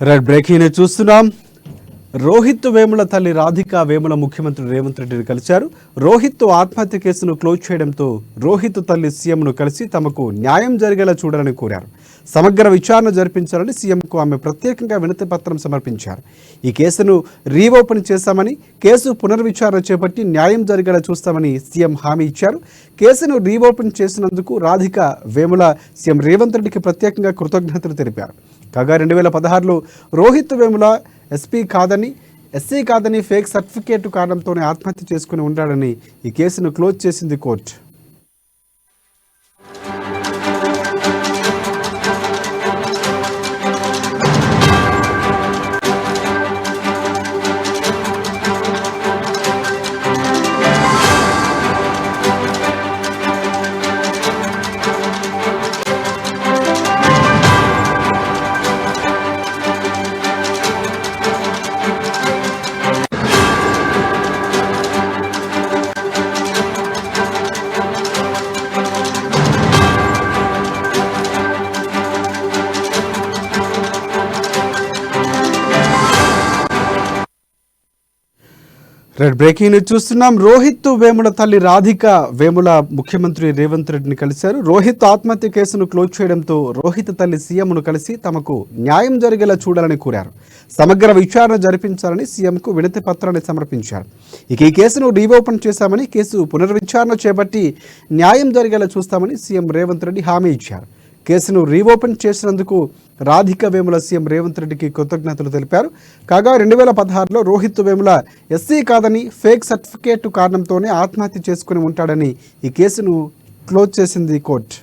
Red breaking ని చూస్తున్నాం. రోహిత్ వేముల తల్లి రాధిక వేముల ముఖ్యమంత్రి రేవంత్ రెడ్డిని కలిశారు. రోహిత్ ఆత్మహత్య కేసును క్లోజ్ చేయడంతో రోహిత్ తల్లి సీఎంను కలిసి తమకు న్యాయం జరిగేలా చూడాలని కోరారు. సమగ్ర విచారణ జరిపించాలని సీఎంకు ఆమె ప్రత్యేకంగా వినతి పత్రం సమర్పించారు. ఈ కేసును రీఓపెన్ చేశామని, కేసు పునర్విచారణ చేపట్టి న్యాయం జరిగేలా చూస్తామని సీఎం హామీ ఇచ్చారు. కేసును రీఓపెన్ చేసినందుకు రాధిక వేముల సీఎం రేవంత్ రెడ్డికి ప్రత్యేకంగా కృతజ్ఞతలు తెలిపారు. కాగా 2016లో రోహిత్ వేముల ఎస్సీ కాదని ఫేక్ సర్టిఫికేట్ కారణంతోనే ఆత్మహత్య చేసుకుని ఉంటాడని ఈ కేసును క్లోజ్ చేసింది కోర్టు. రెడ్ బ్రేకింగ్ ని చూస్తున్నాం. రోహిత్ వేముల తల్లి రాధిక వేముల ముఖ్యమంత్రి రేవంత్ రెడ్డిని కలిశారు. రోహిత్ ఆత్మహత్య కేసును క్లోజ్ చేయడంతో రోహిత్ తల్లి సీఎంను కలిసి తమకు న్యాయం జరిగేలా చూడాలని కోరారు. సమగ్ర విచారణ జరిపించాలని సీఎంకు వినతి పత్రాన్ని సమర్పించారు. ఇక ఈ కేసును రీఓపెన్ చేశామని, కేసు పునర్విచారణ చేపట్టి న్యాయం జరిగేలా చూస్తామని సీఎం రేవంత్ రెడ్డి హామీ ఇచ్చారు. కేసును రీఓపెన్ చేసినందుకు రాధిక వేముల సీఎం రేవంత్ రెడ్డికి కృతజ్ఞతలు తెలిపారు. కాగా 2016లో రోహిత్ వేముల ఎస్సీ కాదని ఫేక్ సర్టిఫికేట్ కారణంతోనే ఆత్మహత్య చేసుకుని ఉంటాడని ఈ కేసును క్లోజ్ చేసింది కోర్టు.